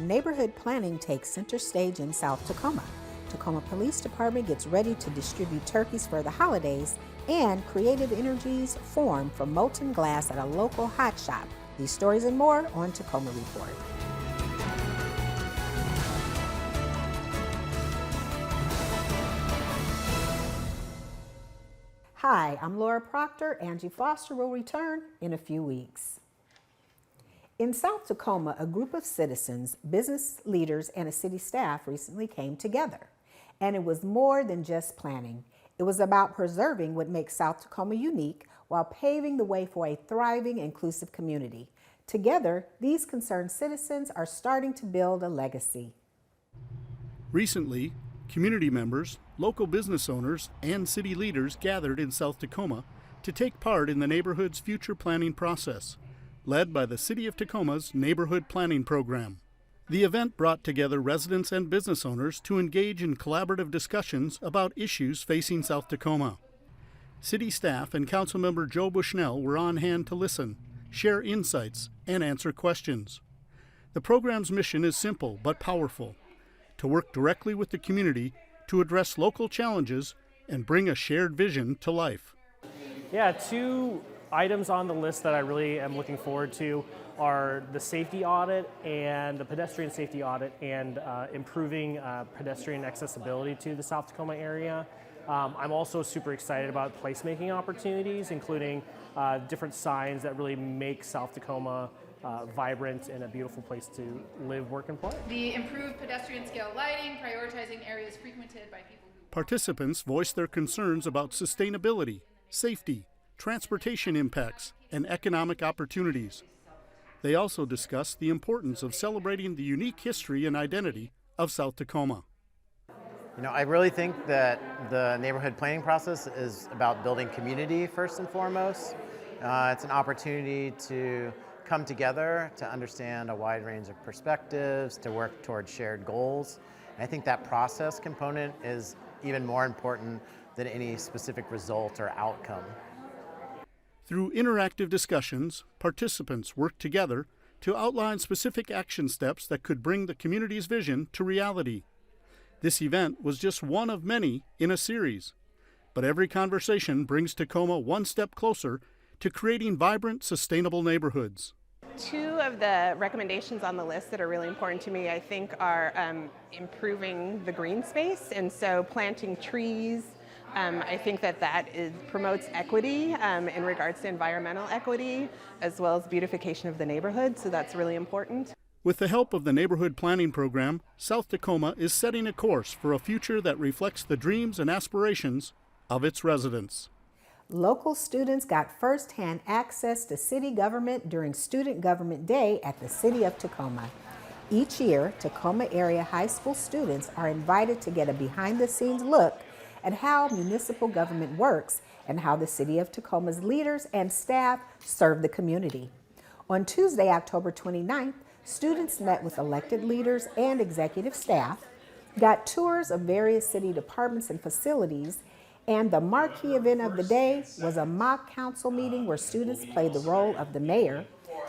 neighborhood planning takes center stage in South Tacoma. Tacoma Police Department gets ready to distribute turkeys for the holidays, and creative energies form from molten glass at a local hot shop. These stories and more on Tacoma Report. Hi, I'm Laura Proctor. Angie Foster will return in a few weeks. In South Tacoma, a group of citizens, business leaders, and a city staff recently came together. And it was more than just planning. It was about preserving what makes South Tacoma unique while paving the way for a thriving, inclusive community. Together, these concerned citizens are starting to build a legacy. Recently, community members, local business owners, and city leaders gathered in South Tacoma to take part in the neighborhood's future planning process, led by the City of Tacoma's Neighborhood Planning Program. The event brought together residents and business owners to engage in collaborative discussions about issues facing South Tacoma. City staff and Councilmember Joe Bushnell were on hand to listen, share insights, and answer questions. The program's mission is simple but powerful: to work directly with the community to address local challenges and bring a shared vision to life. Yeah, two items on the list that I really am looking forward to are the safety audit and the pedestrian safety audit, and improving pedestrian accessibility to the South Tacoma area. I'm also super excited about placemaking opportunities, including different signs that really make South Tacoma vibrant and a beautiful place to live, work, and play. The improved pedestrian scale lighting, prioritizing areas frequented by people who... Participants voiced their concerns about sustainability, safety, transportation impacts, and economic opportunities. They also discussed the importance of celebrating the unique history and identity of South Tacoma. You know, I really think that the neighborhood planning process is about building community first and foremost. It's an opportunity to come together to understand a wide range of perspectives, to work towards shared goals. And I think that process component is even more important than any specific result or outcome. Through interactive discussions, participants worked together to outline specific action steps that could bring the community's vision to reality. This event was just one of many in a series, but every conversation brings Tacoma one step closer to creating vibrant, sustainable neighborhoods. Two of the recommendations on the list that are really important to me, I think, are improving the green space, and so planting trees. I think that promotes equity in regards to environmental equity, as well as beautification of the neighborhood, so that's really important. With the help of the Neighborhood Planning Program, South Tacoma is setting a course for a future that reflects the dreams and aspirations of its residents. Local students got first-hand access to city government during Student Government Day at the City of Tacoma. Each year, Tacoma area high school students are invited to get a behind-the-scenes look at how municipal government works and how the City of Tacoma's leaders and staff serve the community. On Tuesday, October 29th, students met with elected leaders and executive staff, got tours of various city departments and facilities, and the marquee event of the day was a mock council meeting where students played the role of the mayor,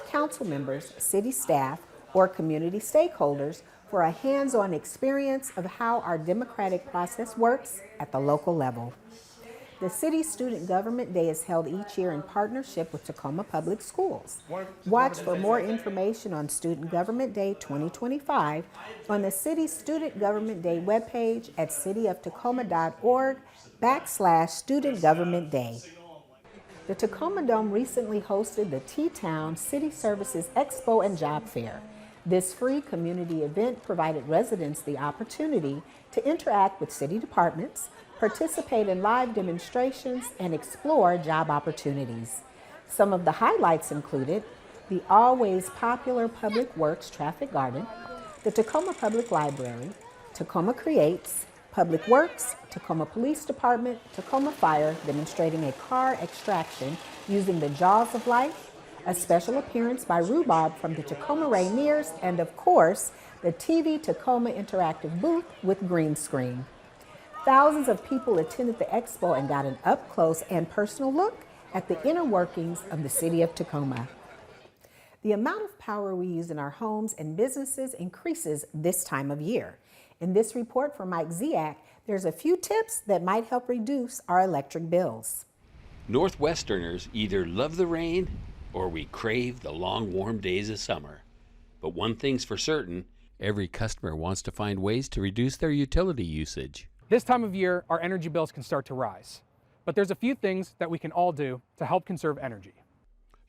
council members, city staff, or community stakeholders for a hands-on experience of how our democratic process works at the local level. The City Student Government Day is held each year in partnership with Tacoma Public Schools. Watch for more information on Student Government Day 2025 on the City Student Government Day webpage at cityoftacoma.org/Student Government Day. The Tacoma Dome recently hosted the T-Town City Services Expo and Job Fair. This free community event provided residents the opportunity to interact with city departments, participate in live demonstrations, and explore job opportunities. Some of the highlights included the always popular Public Works Traffic Garden, the Tacoma Public Library, Tacoma Creates, Public Works, Tacoma Police Department, Tacoma Fire demonstrating a car extraction using the jaws of life, a special appearance by Rhubarb from the Tacoma Rainiers, and of course, the TV Tacoma interactive booth with green screen. Thousands of people attended the expo and got an up-close and personal look at the inner workings of the City of Tacoma. The amount of power we use in our homes and businesses increases this time of year. In this report from Mike Ziak, there's a few tips that might help reduce our electric bills. Northwesterners either love the rain or we crave the long, warm days of summer. But one thing's for certain, every customer wants to find ways to reduce their utility usage. This time of year, our energy bills can start to rise. But there's a few things that we can all do to help conserve energy.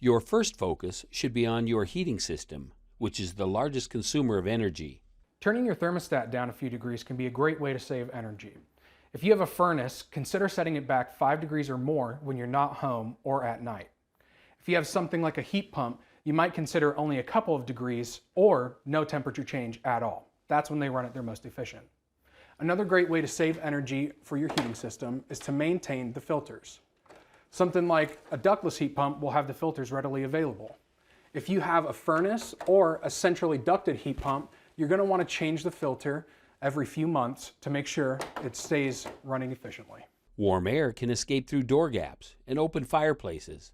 Your first focus should be on your heating system, which is the largest consumer of energy. Turning your thermostat down a few degrees can be a great way to save energy. If you have a furnace, consider setting it back 5 degrees or more when you're not home or at night. If you have something like a heat pump, you might consider only a couple of degrees or no temperature change at all. That's when they run at their most efficient. Another great way to save energy for your heating system is to maintain the filters. Something like a ductless heat pump will have the filters readily available. If you have a furnace or a centrally ducted heat pump, you're going to want to change the filter every few months to make sure it stays running efficiently. Warm air can escape through door gaps and open fireplaces.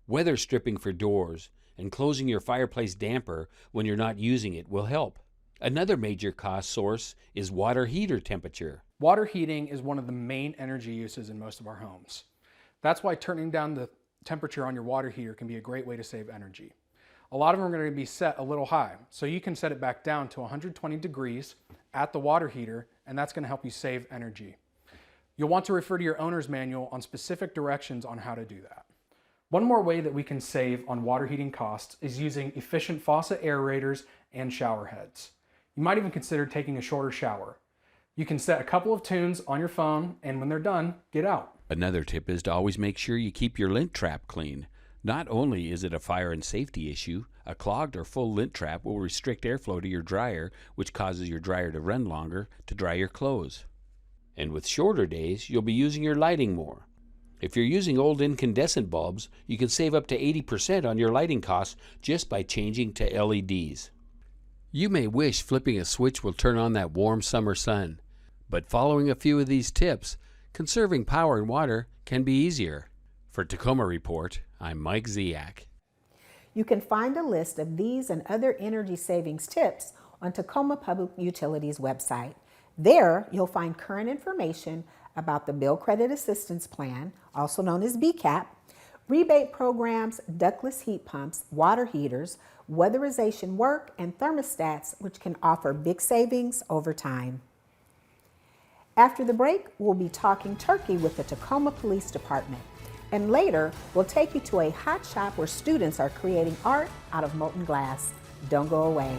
Weather stripping for doors and closing your fireplace damper when you're not using it will help. Another major cost source is water heater temperature. Water heating is one of the main energy uses in most of our homes. That's why turning down the temperature on your water heater can be a great way to save energy. A lot of them are going to be set a little high, so you can set it back down to 120 degrees at the water heater, and that's going to help you save energy. You'll want to refer to your owner's manual on specific directions on how to do that. One more way that we can save on water heating costs is using efficient faucet aerators and shower heads. You might even consider taking a shorter shower. You can set a couple of tunes on your phone, and when they're done, get out. Another tip is to always make sure you keep your lint trap clean. Not only is it a fire and safety issue, a clogged or full lint trap will restrict airflow to your dryer, which causes your dryer to run longer to dry your clothes. And with shorter days, you'll be using your lighting more. If you're using old incandescent bulbs, you can save up to 80% on your lighting costs just by changing to LEDs. You may wish flipping a switch will turn on that warm summer sun, but following a few of these tips, conserving power and water can be easier. For Tacoma Report, I'm Mike Ziak. You can find a list of these and other energy savings tips on Tacoma Public Utilities website. There, you'll find current information about the Bill Credit Assistance Plan, also known as BCAP, rebate programs, ductless heat pumps, water heaters, weatherization work, and thermostats, which can offer big savings over time. After the break, we'll be talking turkey with the Tacoma Police Department. And later, we'll take you to a hot shop where students are creating art out of molten glass. Don't go away.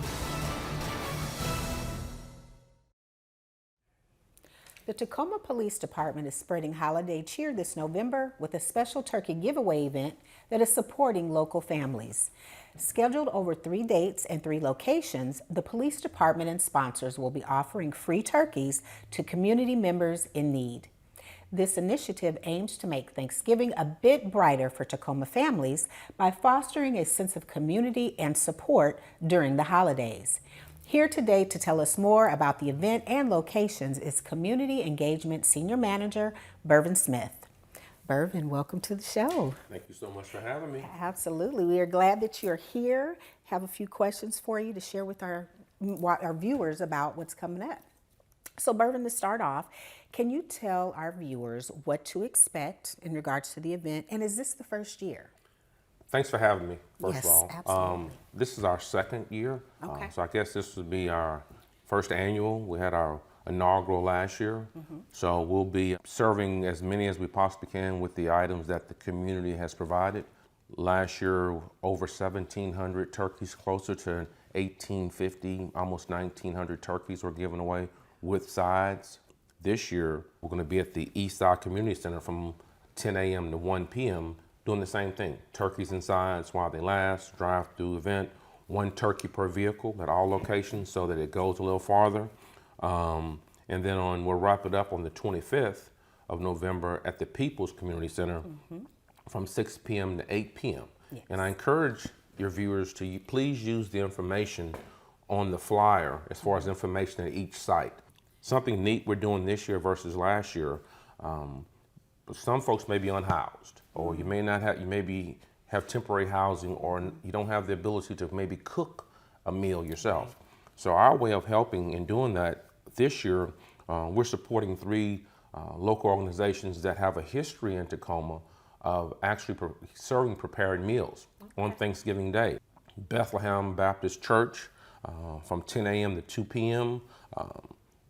The Tacoma Police Department is spreading holiday cheer this November with a special turkey giveaway event that is supporting local families. Scheduled over 3 dates and 3 locations, the police department and sponsors will be offering free turkeys to community members in need. This initiative aims to make Thanksgiving a bit brighter for Tacoma families by fostering a sense of community and support during the holidays. Here today to tell us more about the event and locations is Community Engagement Senior Manager, Bervin Smith. Bervin, welcome to the show. Thank you so much for having me. Absolutely. We are glad that you're here. Have a few questions for you to share with our viewers about what's coming up. So, Bervin, to start off, can you tell our viewers what to expect in regards to the event, and is this the first year? Thanks for having me, first Yes, of all. absolutely. This is our second year, Okay. so I guess this would be our first annual. We had our inaugural last year, so we'll be serving as many as we possibly can with the items that the community has provided. Last year, over 1,700 turkeys, closer to 1,850, almost 1,900 turkeys were given away with sides. This year, we're going to be at the Eastside Community Center from 10 a.m. to 1 p.m. doing the same thing. Turkeys and sides while they last, drive-through event, 1 turkey per vehicle at all locations so that it goes a little farther. And then we'll wrap it up on the 25th of November at the People's Community Center from 6 p.m. to 8 p.m. Yes. And I encourage your viewers to please use the information on the flyer as far as information at each site. Something neat we're doing this year versus last year, some folks may be unhoused, or you may not have, you may be have temporary housing or you don't have the ability to maybe cook a meal yourself. So our way of helping in doing that this year, we're supporting 3 local organizations that have a history in Tacoma of actually serving prepared meals on Thanksgiving Day. Bethlehem Baptist Church from 10 a.m. to 2 p.m.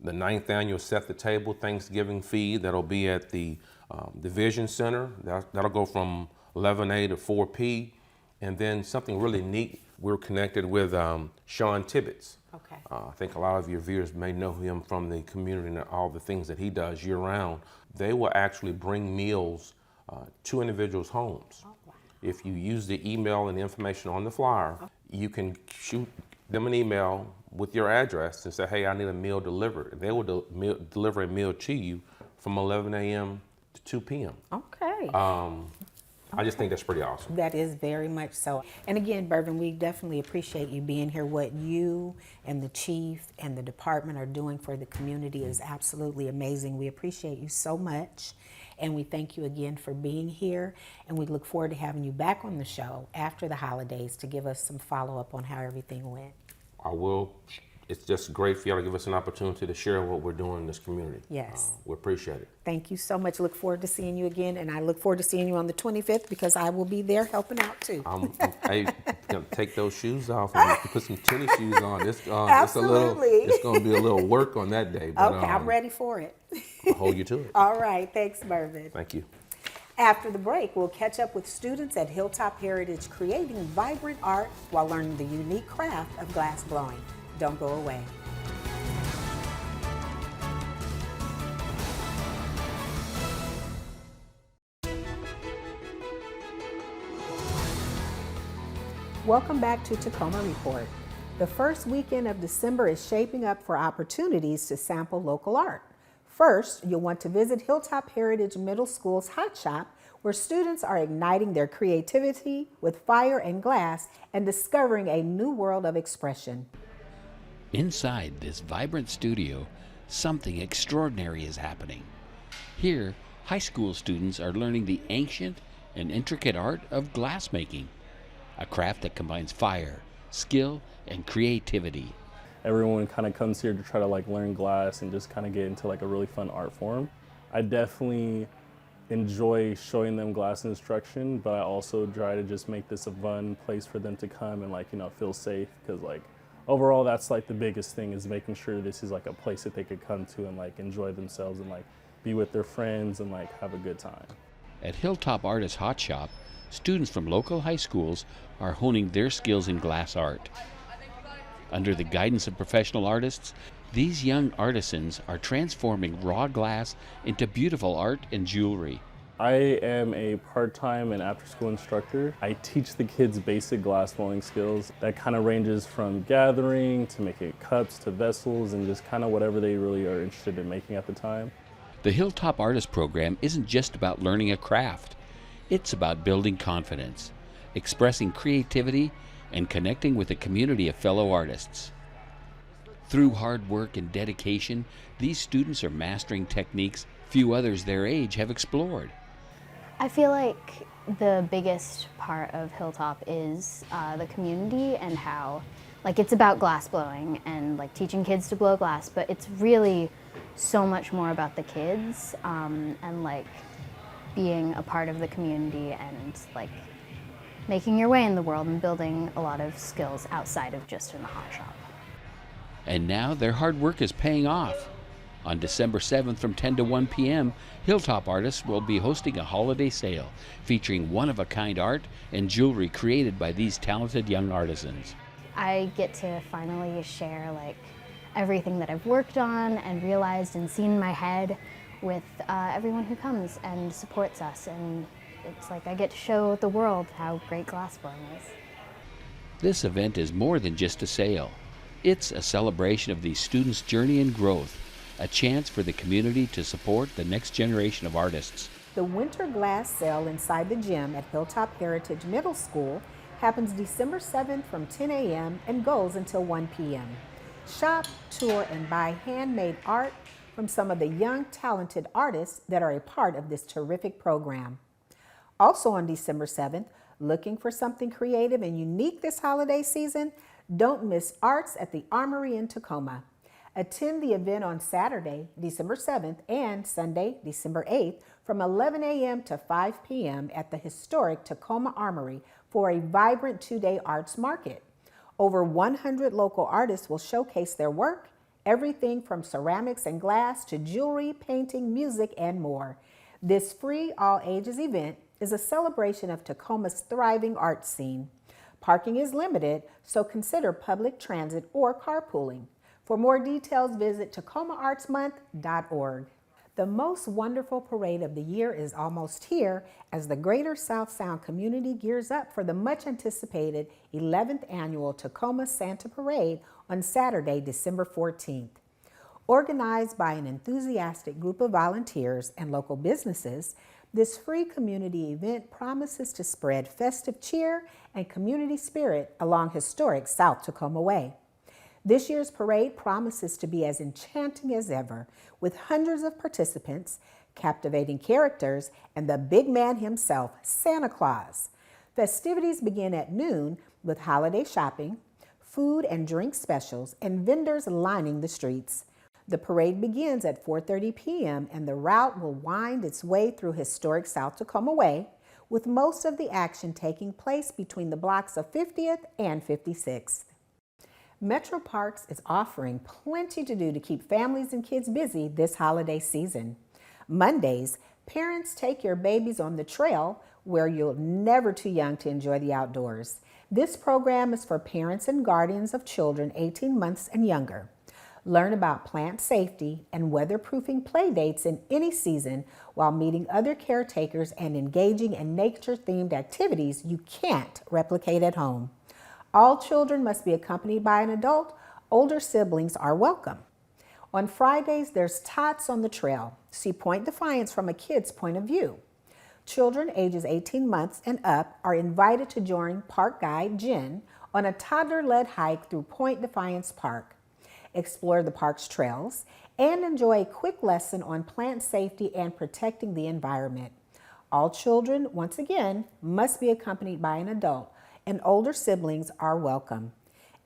The 9th annual Set the Table Thanksgiving feed that'll be at the Division Center. That'll go from 11 a to 4 p. And then something really neat, we're connected with Sean Tibbetts. Okay. I think a lot of your viewers may know him from the community and all the things that he does year round. They will actually bring meals to individuals' homes. Oh, wow. If you use the email and the information on the flyer, you can shoot them an email with your address and say, hey, I need a meal delivered. And they will deliver a meal to you from 11 a.m. to 2 p.m. Okay. I just think that's pretty awesome. That is very much so. And again, Bourbon, we definitely appreciate you being here. What you and the chief and the department are doing for the community is absolutely amazing. We appreciate you so much. And we thank you again for being here. And we look forward to having you back on the show after the holidays to give us some follow-up on how everything went. I will. It's just great for y'all to give us an opportunity to share what we're doing in this community. Yes. We appreciate it. Thank you so much. Look forward to seeing you again. And I look forward to seeing you on the 25th because I will be there helping out too. Hey, gonna take those shoes off and put some tennis shoes on. Absolutely. It's gonna be a little work on that day. But, Okay, I'm ready for it. I'll hold you to it. All right. Thanks, Bourbon. Thank you. After the break, we'll catch up with students at Hilltop Heritage creating vibrant art while learning the unique craft of glass blowing. Don't go away. Welcome back to Tacoma Report. The first weekend of December is shaping up for opportunities to sample local art. First, you'll want to visit Hilltop Heritage Middle School's Hot Shop, where students are igniting their creativity with fire and glass and discovering a new world of expression. Inside this vibrant studio, something extraordinary is happening. Here, high school students are learning the ancient and intricate art of glassmaking, a craft that combines fire, skill, and creativity. Everyone kind of comes here to try to learn glass and just kind of get into a really fun art form. I definitely enjoy showing them glass instruction, but I also try to just make this a fun place for them to come and feel safe, because overall that's the biggest thing, is making sure this is a place that they could come to and enjoy themselves and be with their friends and have a good time. At Hilltop Artist Hot Shop, students from local high schools are honing their skills in glass art. Under the guidance of professional artists, these young artisans are transforming raw glass into beautiful art and jewelry. I am a part-time and after-school instructor. I teach the kids basic glass blowing skills. That kind of ranges from gathering to making cups to vessels and just kind of whatever they really are interested in making at the time. The Hilltop Artist Program isn't just about learning a craft. It's about building confidence, expressing creativity, and connecting with a community of fellow artists. Through hard work and dedication, these students are mastering techniques few others their age have explored. I feel like the biggest part of Hilltop is the community and how, it's about glass blowing and teaching kids to blow glass, but it's really so much more about the kids and being a part of the community and making your way in the world and building a lot of skills outside of just in the hot shop. And now their hard work is paying off. On December 7th from 10 to 1 p.m., Hilltop Artists will be hosting a holiday sale featuring one-of-a-kind art and jewelry created by these talented young artisans. I get to finally share everything that I've worked on and realized and seen in my head with everyone who comes and supports us, and it's I get to show the world how great glass blowing is. This event is more than just a sale. It's a celebration of these students' journey and growth, a chance for the community to support the next generation of artists. The Winter Glass Sale inside the gym at Hilltop Heritage Middle School happens December 7th from 10 a.m. and goes until 1 p.m. Shop, tour, and buy handmade art from some of the young, talented artists that are a part of this terrific program. Also on December 7th, Looking for something creative and unique this holiday season? Don't miss Arts at the Armory in Tacoma. Attend the event on Saturday, December 7th and Sunday, December 8th from 11 a.m. to 5 p.m. at the historic Tacoma Armory for a vibrant two-day arts market. Over 100 local artists will showcase their work, everything from ceramics and glass to jewelry, painting, music, and more. This free all-ages event is a celebration of Tacoma's thriving art scene. Parking is limited, so consider public transit or carpooling. For more details, visit tacomaartsmonth.org. The most wonderful parade of the year is almost here as the Greater South Sound community gears up for the much anticipated 11th annual Tacoma Santa Parade on Saturday, December 14th. Organized by an enthusiastic group of volunteers and local businesses, this free community event promises to spread festive cheer and community spirit along historic South Tacoma Way. This year's parade promises to be as enchanting as ever, with hundreds of participants, captivating characters, and the big man himself, Santa Claus. Festivities begin at noon with holiday shopping, food and drink specials, and vendors lining the streets. The parade begins at 4:30 p.m. and the route will wind its way through historic South Tacoma Way, with most of the action taking place between the blocks of 50th and 56th. Metro Parks is offering plenty to do to keep families and kids busy this holiday season. Mondays, parents take your babies on the trail where you're never too young to enjoy the outdoors. This program is for parents and guardians of children 18 months and younger. Learn about plant safety and weatherproofing play dates in any season while meeting other caretakers and engaging in nature-themed activities you can't replicate at home. All children must be accompanied by an adult. Older siblings are welcome. On Fridays, there's Tots on the Trail. See Point Defiance from a kid's point of view. Children ages 18 months and up are invited to join Park Guide Jen on a toddler-led hike through Point Defiance Park. Explore the park's trails and enjoy a quick lesson on plant safety and protecting the environment. All children, once again, must be accompanied by an adult, and older siblings are welcome.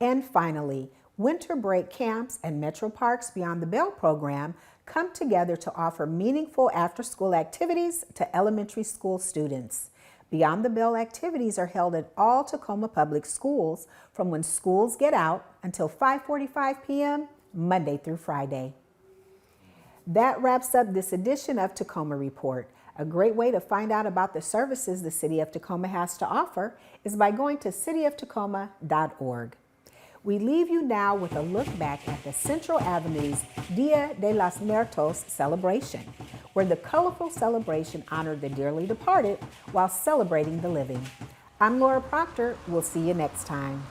And finally, winter break camps and Metro Parks Beyond the Bell program come together to offer meaningful after-school activities to elementary school students. Beyond the Bell activities are held at all Tacoma public schools from when schools get out until 5:45 p.m. Monday through Friday. That wraps up this edition of Tacoma Report. A great way to find out about the services the City of Tacoma has to offer is by going to cityoftacoma.org. We leave you now with a look back at the Central Avenue's Dia de los Muertos celebration, where the colorful celebration honored the dearly departed while celebrating the living. I'm Laura Proctor. We'll see you next time.